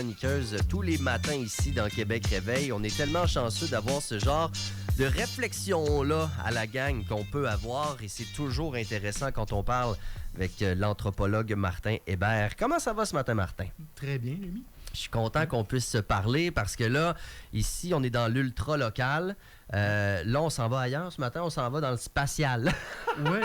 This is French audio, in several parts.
chroniqueuse tous les matins ici dans Québec Réveil. On est tellement chanceux d'avoir ce genre de réflexion-là à la gang qu'on peut avoir et c'est toujours intéressant quand on parle avec l'anthropologue Martin Hébert. Comment ça va ce matin, Martin? Très bien, Rémi. Je suis content qu'on puisse se parler parce que là, ici, on est dans l'ultra local. Là, on s'en va ailleurs ce matin, on s'en va dans le spatial. Oui.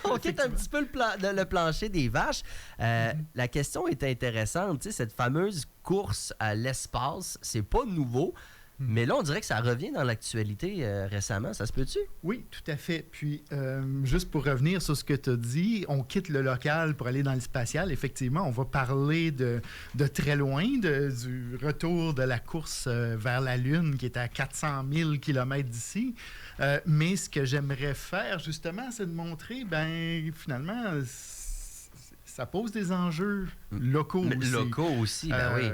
On quitte un petit peu le plancher des vaches. La question est intéressante. Tu sais, cette fameuse course à l'espace, c'est pas nouveau. Mais là, on dirait que ça revient dans l'actualité récemment. Ça se peut-tu? Oui, tout à fait. Puis, juste pour revenir sur ce que tu as dit, on quitte le local pour aller dans le spatial. Effectivement, on va parler de très loin, du retour de la course vers la Lune, qui est à 400 000 km d'ici. Mais ce que j'aimerais faire, justement, c'est de montrer, finalement, ça pose des enjeux locaux aussi. Locaux aussi, oui.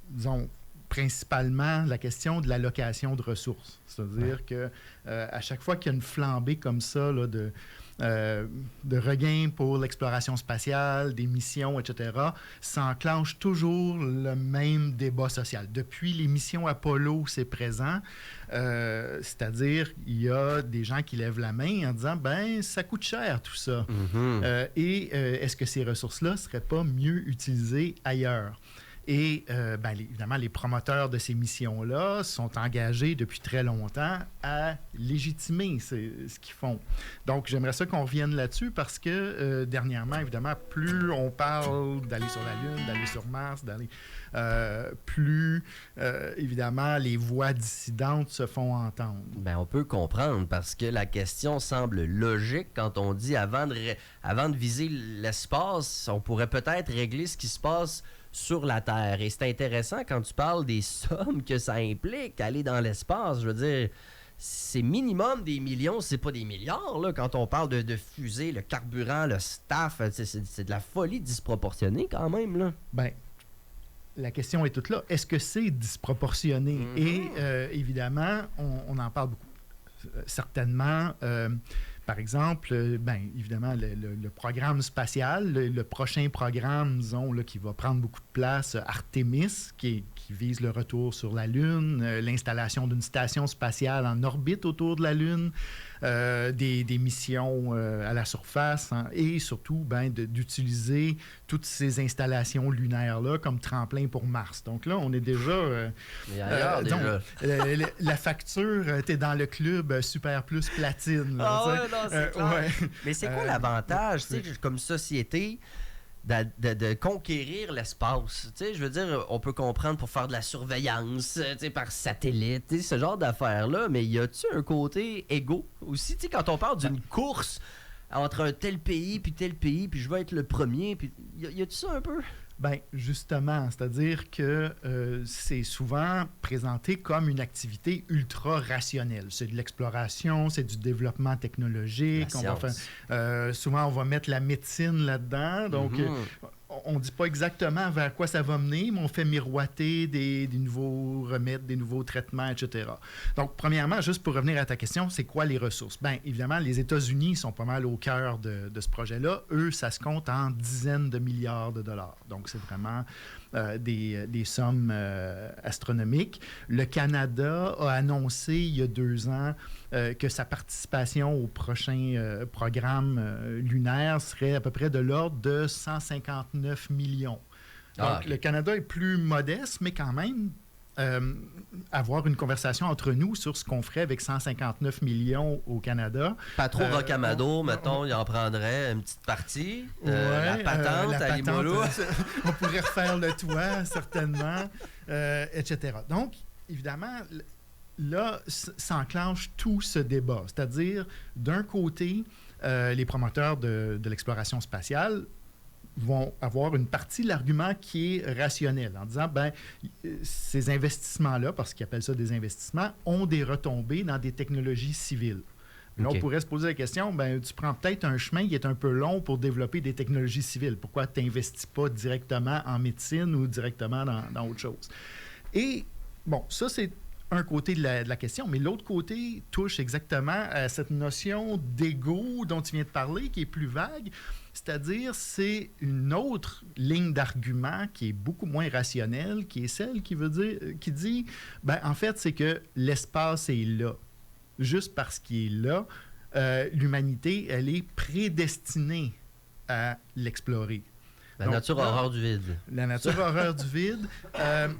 Disons, principalement la question de l'allocation de ressources. C'est-à-dire que à chaque fois qu'il y a une flambée comme ça là, de regain pour l'exploration spatiale, des missions, etc., ça enclenche toujours le même débat social. Depuis les missions Apollo, c'est présent. C'est-à-dire, il y a des gens qui lèvent la main en disant, ça coûte cher tout ça. Mm-hmm. Est-ce que ces ressources-là ne seraient pas mieux utilisées ailleurs? Et évidemment, les promoteurs de ces missions-là sont engagés depuis très longtemps à légitimer ce qu'ils font. Donc, j'aimerais ça qu'on revienne là-dessus parce que dernièrement, évidemment, plus on parle d'aller sur la Lune, d'aller sur Mars, plus, évidemment, les voix dissidentes se font entendre. On peut comprendre parce que la question semble logique quand on dit avant de viser l'espace, on pourrait peut-être régler ce qui se passe sur la Terre. Et c'est intéressant quand tu parles des sommes que ça implique, aller dans l'espace. Je veux dire, c'est minimum des millions, c'est pas des milliards, là, quand on parle de fusées, le carburant, le staff. C'est de la folie disproportionnée quand même, là. La question est toute là. Est-ce que c'est disproportionné? Mm-hmm. Et évidemment, on en parle beaucoup. Certainement, par exemple, évidemment, le programme spatial, le prochain programme, disons, là, qui va prendre beaucoup de place, Artemis, qui vise le retour sur la Lune, l'installation d'une station spatiale en orbite autour de la Lune, des missions à la surface, et surtout d'utiliser toutes ces installations lunaires-là comme tremplin pour Mars. Donc là, on est déjà... la facture, t'es dans le club Super Plus Platine. Là, non, c'est clair. Mais c'est quoi l'avantage, comme société, de conquérir l'espace? Je veux dire, on peut comprendre pour faire de la surveillance par satellite, ce genre d'affaires-là, mais y a-tu un côté égo aussi? Quand on parle d'une course entre un tel pays, puis je veux être le premier, puis y a-tu ça un peu? Justement, c'est-à-dire que c'est souvent présenté comme une activité ultra rationnelle. C'est de l'exploration, c'est du développement technologique. Souvent, on va mettre la médecine là-dedans. Donc, on ne dit pas exactement vers quoi ça va mener, mais on fait miroiter des nouveaux remèdes, des nouveaux traitements, etc. Donc, premièrement, juste pour revenir à ta question, c'est quoi les ressources? Évidemment, les États-Unis sont pas mal au cœur de ce projet-là. Eux, ça se compte en dizaines de milliards de dollars. Donc, c'est vraiment des sommes astronomiques. Le Canada a annoncé il y a 2 ans que sa participation au prochain programme lunaire serait à peu près de l'ordre de 159 millions. Donc, le Canada est plus modeste, mais quand même, avoir une conversation entre nous sur ce qu'on ferait avec 159 millions au Canada. Pas trop rocamadour, mettons, il en prendrait une petite partie. La patente à Limolo. On pourrait refaire le toit, certainement, etc. Donc, évidemment, là, s'enclenche tout ce débat. C'est-à-dire, d'un côté, les promoteurs de l'exploration spatiale vont avoir une partie de l'argument qui est rationnelle, en disant, ces investissements-là, parce qu'ils appellent ça des investissements, ont des retombées dans des technologies civiles. Là, on pourrait se poser la question, tu prends peut-être un chemin qui est un peu long pour développer des technologies civiles. Pourquoi tu n'investis pas directement en médecine ou directement dans autre chose? Et, ça, c'est un côté de la question, mais l'autre côté touche exactement à cette notion d'ego dont tu viens de parler, qui est plus vague. C'est-à-dire, c'est une autre ligne d'argument qui est beaucoup moins rationnelle, qui est celle qui dit, ben, en fait, c'est que l'espace est là. Juste parce qu'il est là, l'humanité, elle est prédestinée à l'explorer. La nature a horreur du vide. La nature a horreur du vide.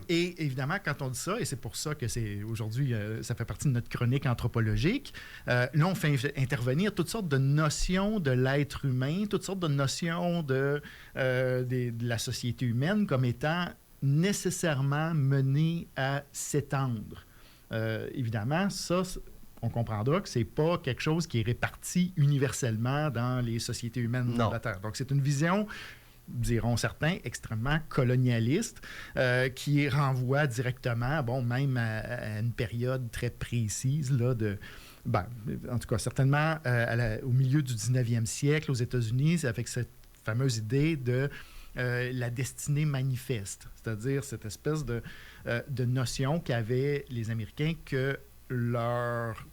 Et évidemment, quand on dit ça, et c'est pour ça que aujourd'hui, ça fait partie de notre chronique anthropologique, là, on fait intervenir toutes sortes de notions de l'être humain, toutes sortes de notions de la société humaine comme étant nécessairement menées à s'étendre. Évidemment, ça, on comprendra que ce n'est pas quelque chose qui est réparti universellement dans les sociétés humaines de la Terre. Donc, c'est une vision, diront certains, extrêmement colonialiste, qui renvoie directement, même à une période très précise là, en tout cas, certainement au milieu du 19e siècle aux États-Unis, avec cette fameuse idée de la destinée manifeste, c'est-à-dire cette espèce de notion qu'avaient les Américains que leur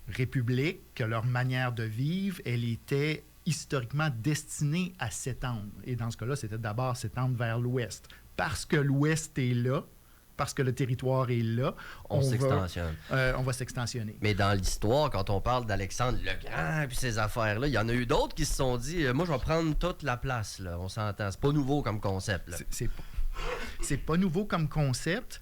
république, que leur manière de vivre, elle était historiquement destinée à s'étendre. Et dans ce cas-là, c'était d'abord s'étendre vers l'ouest. Parce que l'ouest est là, parce que le territoire est là, on va s'extensionner. Mais dans l'histoire, quand on parle d'Alexandre le Grand et ces affaires-là, il y en a eu d'autres qui se sont dit moi, je vais prendre toute la place. Là. On s'entend. C'est pas nouveau comme concept. Là. C'est pas nouveau comme concept,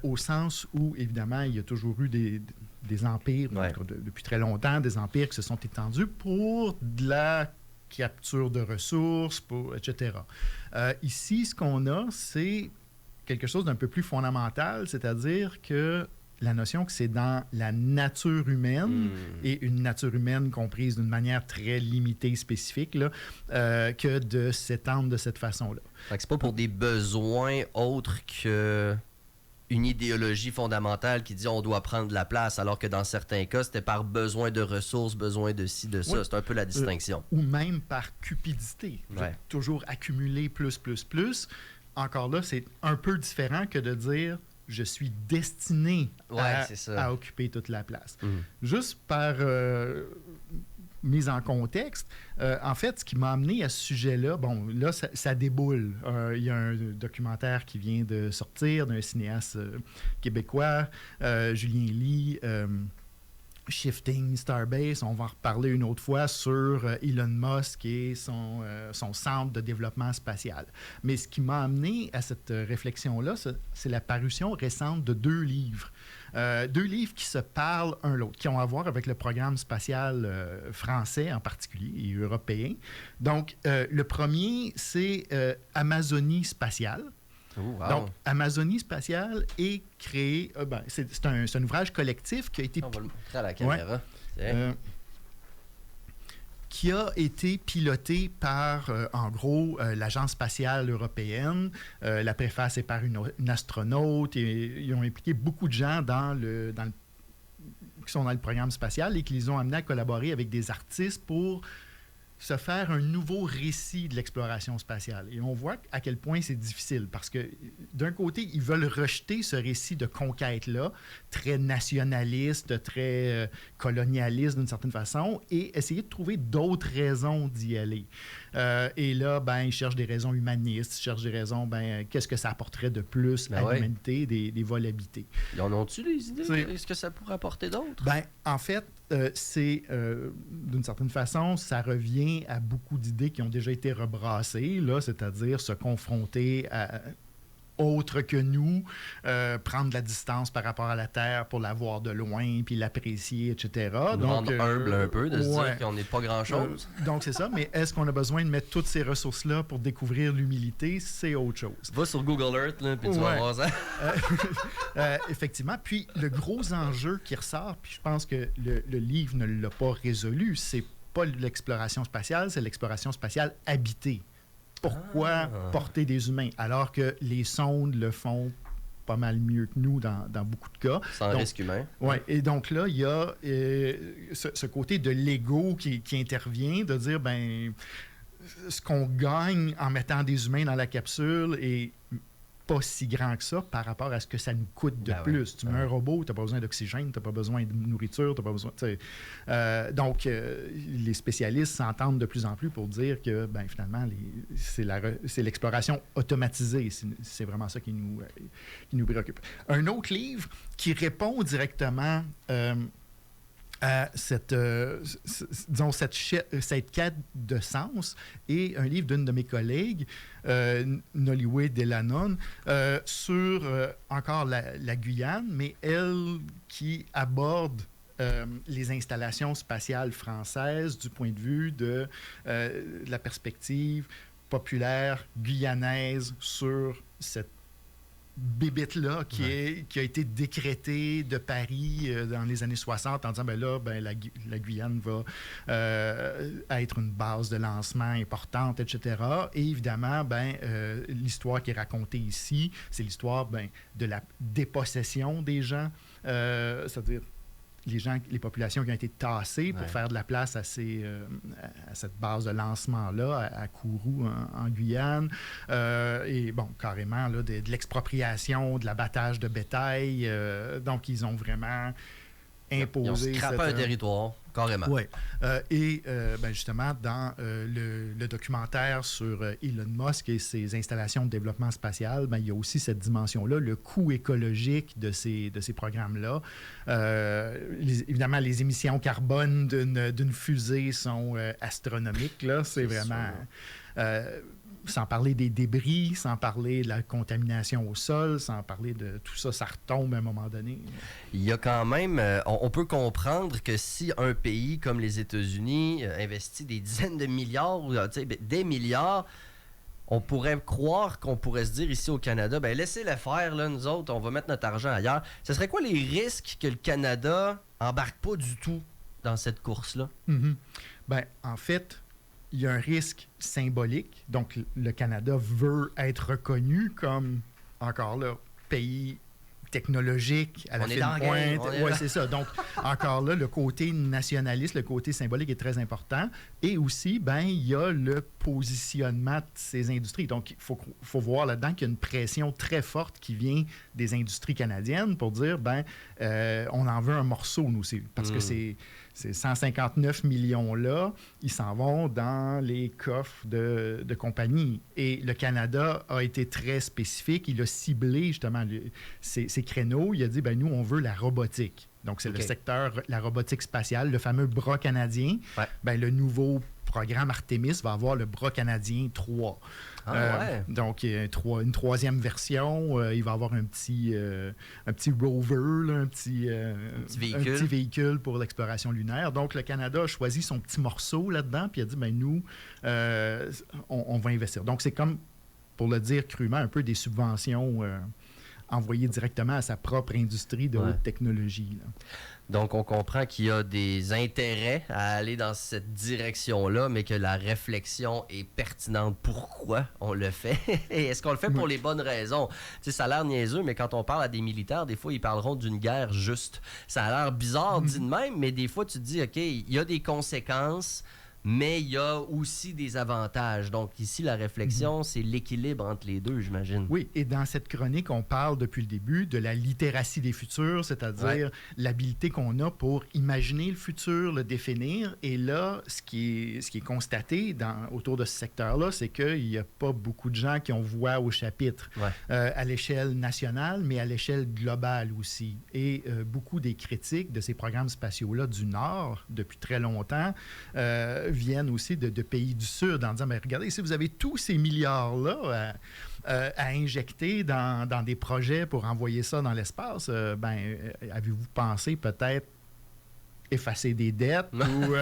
au sens où, évidemment, il y a toujours eu des empires, depuis très longtemps, des empires qui se sont étendus pour de la capture de ressources, etc. Ici, ce qu'on a, c'est quelque chose d'un peu plus fondamental, c'est-à-dire que la notion que c'est dans la nature humaine, et une nature humaine comprise d'une manière très limitée, spécifique, là, que de s'étendre de cette façon-là. Fait que c'est pas pour des besoins autres que une idéologie fondamentale qui dit on doit prendre la place, alors que dans certains cas, c'était par besoin de ressources, besoin de ci, de ça. Oui. C'est un peu la distinction. Ou même par cupidité. Ouais. Toujours accumuler plus. Encore là, c'est un peu différent que de dire je suis destiné à occuper toute la place. Juste par mise en contexte, en fait, ce qui m'a amené à ce sujet-là, là, ça déboule. Il y a un documentaire qui vient de sortir d'un cinéaste québécois, Julien Ly, Shifting Starbase. On va en reparler une autre fois sur Elon Musk et son centre de développement spatial. Mais ce qui m'a amené à cette réflexion-là, c'est la parution récente de 2 livres. 2 livres qui se parlent un l'autre, qui ont à voir avec le programme spatial français en particulier et européen. Donc, le premier, c'est Amazonie spatiale. Oh, wow. Donc, Amazonie spatiale est créée... c'est un ouvrage collectif qui a été... On va le montrer à la caméra. Qui a été piloté par, en gros, l'Agence spatiale européenne. La préface est par une astronaute. Et ils ont impliqué beaucoup de gens qui sont dans le programme spatial et qui les ont amenés à collaborer avec des artistes pour se faire un nouveau récit de l'exploration spatiale. Et on voit à quel point c'est difficile, parce que d'un côté, ils veulent rejeter ce récit de conquête-là, très nationaliste, très colonialiste d'une certaine façon, et essayer de trouver d'autres raisons d'y aller. Et là, ils cherchent des raisons humanistes, ils cherchent des raisons, qu'est-ce que ça apporterait de plus à l'humanité, des vols habités. Ils en ont-tu des idées? Est-ce que ça pourrait apporter d'autres? En fait, c'est, d'une certaine façon, ça revient à beaucoup d'idées qui ont déjà été rebrassées, là, c'est-à-dire se confronter à autre que nous, prendre de la distance par rapport à la Terre pour la voir de loin, puis l'apprécier, etc. Nous rendre humble un peu, de se dire qu'on n'est pas grand-chose. Donc, c'est ça, mais est-ce qu'on a besoin de mettre toutes ces ressources-là pour découvrir l'humilité? C'est autre chose. Va sur Google Earth, là, puis tu vas voir ça. Effectivement. Puis, le gros enjeu qui ressort, puis je pense que le livre ne l'a pas résolu, c'est pas l'exploration spatiale, c'est l'exploration spatiale habitée. Pourquoi porter des humains alors que les sondes le font pas mal mieux que nous dans beaucoup de cas? Sans risque humain. Oui, et donc là, il y a ce côté de l'ego qui intervient, de dire, ce qu'on gagne en mettant des humains dans la capsule est pas si grand que ça par rapport à ce que ça nous coûte de plus. Tu mets un robot, tu n'as pas besoin d'oxygène, tu n'as pas besoin de nourriture, tu n'as pas besoin... donc, les spécialistes s'entendent de plus en plus pour dire que, finalement, c'est l'exploration automatisée. C'est vraiment ça qui nous préoccupe. Un autre livre qui répond directement... à cette quête de sens et un livre d'une de mes collègues, Noliwe Delanon, sur encore la Guyane, mais elle qui aborde les installations spatiales françaises du point de vue de la perspective populaire guyanaise sur cette bébite-là qui a été décrétée de Paris dans les années 60 en disant, la Guyane va être une base de lancement importante, etc. Et évidemment, l'histoire qui est racontée ici, c'est l'histoire de la dépossession des gens, c'est-à-dire les populations qui ont été tassées pour faire de la place à cette base de lancement-là, à Kourou, en Guyane. Et carrément, là, de l'expropriation, de l'abattage de bétail. Donc, ils ont vraiment imposé... Ils ont scrappé un territoire, carrément. Oui. Justement, dans le documentaire sur Elon Musk et ses installations de développement spatial, il y a aussi cette dimension-là, le coût écologique de ces programmes-là. Évidemment, les émissions carbone d'une fusée sont astronomiques. Là. C'est vraiment... sans parler des débris, sans parler de la contamination au sol, sans parler de tout ça, ça retombe à un moment donné. Il y a quand même... on peut comprendre que si un pays comme les États-Unis investit des dizaines de milliards, des milliards, on pourrait croire qu'on pourrait se dire ici au Canada, laissez-le faire, là, nous autres, on va mettre notre argent ailleurs. Ce serait quoi les risques que le Canada embarque pas du tout dans cette course-là? Mm-hmm. En fait... il y a un risque symbolique. Donc, le Canada veut être reconnu comme, encore là, pays technologique à la fine pointe. Oui, c'est ça. Donc, encore là, le côté nationaliste, le côté symbolique est très important. Et aussi, il y a le positionnement de ces industries. Donc, il faut voir là-dedans qu'il y a une pression très forte qui vient des industries canadiennes pour dire, on en veut un morceau, nous aussi. Parce que ces 159 millions-là, ils s'en vont dans les coffres de compagnies. Et le Canada a été très spécifique. Il a ciblé justement ces créneaux. Il a dit, nous, on veut la robotique. Donc, c'est le secteur, la robotique spatiale, le fameux bras canadien. Ouais. Le nouveau programme Artemis va avoir le bras canadien 3. Donc, une troisième version. Il va avoir un petit rover, là, un petit véhicule pour l'exploration lunaire. Donc, le Canada a choisi son petit morceau là-dedans, puis il a dit, nous, on va investir. Donc, c'est comme, pour le dire crûment, un peu des subventions envoyées directement à sa propre industrie de haute technologie. Là. Donc, on comprend qu'il y a des intérêts à aller dans cette direction-là, mais que la réflexion est pertinente. Pourquoi on le fait? Et est-ce qu'on le fait pour les bonnes raisons? Ça a l'air niaiseux, mais quand on parle à des militaires, des fois, ils parleront d'une guerre juste. Ça a l'air bizarre dit de même, mais des fois, tu te dis, OK, il y a des conséquences, mais il y a aussi des avantages. Donc ici, la réflexion, c'est l'équilibre entre les deux, j'imagine. Oui, et dans cette chronique, on parle depuis le début de la littératie des futurs, c'est-à-dire l'habilité qu'on a pour imaginer le futur, le définir. Et là, ce qui est constaté autour de ce secteur-là, c'est qu'il n'y a pas beaucoup de gens qui ont voix au chapitre à l'échelle nationale, mais à l'échelle globale aussi. Et beaucoup des critiques de ces programmes spatiaux-là du Nord, depuis très longtemps, viennent aussi de pays du Sud en disant, regardez, si vous avez tous ces milliards-là à injecter dans des projets pour envoyer ça dans l'espace, avez-vous pensé peut-être effacer des dettes ou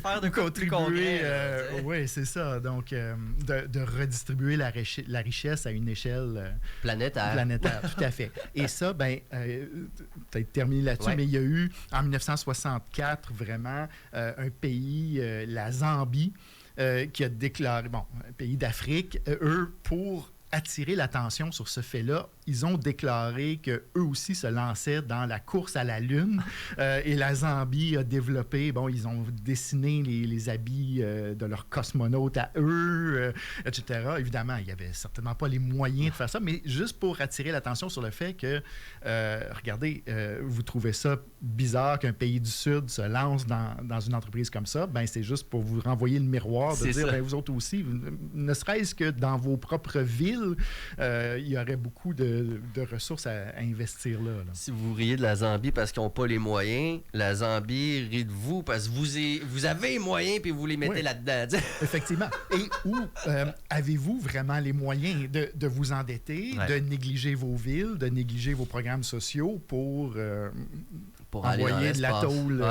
faire de contribuer. Oui, c'est ça. Donc, de redistribuer la richesse à une échelle planétaire. Tout à fait. Et ça, peut-être terminer là-dessus, mais il y a eu, en 1964, vraiment, un pays, la Zambie, qui a déclaré, un pays d'Afrique, eux, pour attirer l'attention sur ce fait-là, ils ont déclaré qu'eux aussi se lançaient dans la course à la Lune. Et la Zambie a développé, ils ont dessiné les habits de leurs cosmonautes à eux, etc. Évidemment, il n'y avait certainement pas les moyens de faire ça, mais juste pour attirer l'attention sur le fait que, regardez, vous trouvez ça bizarre qu'un pays du Sud se lance dans une entreprise comme ça, c'est juste pour vous renvoyer le miroir, de dire, vous autres aussi, ne serait-ce que dans vos propres villes, il y aurait beaucoup de ressources à investir là. Si vous riez de la Zambie parce qu'ils n'ont pas les moyens, la Zambie rit de vous parce que vous avez les moyens puis vous les mettez là-dedans. Effectivement. Et où avez-vous vraiment les moyens de vous endetter, de négliger vos villes, de négliger vos programmes sociaux pour envoyer de la tôle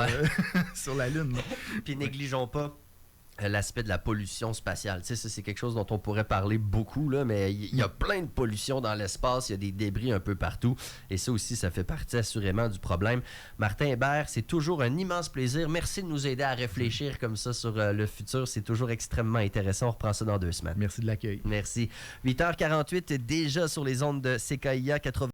sur la Lune? Puis négligeons pas l'aspect de la pollution spatiale. Tu sais, ça, c'est quelque chose dont on pourrait parler beaucoup, là, mais il y a plein de pollution dans l'espace, il y a des débris un peu partout, et ça aussi, ça fait partie assurément du problème. Martin Hébert, c'est toujours un immense plaisir. Merci de nous aider à réfléchir comme ça sur le futur. C'est toujours extrêmement intéressant. On reprend ça dans 2 semaines. Merci de l'accueil. Merci. 8h48, déjà sur les ondes de CKIA 80.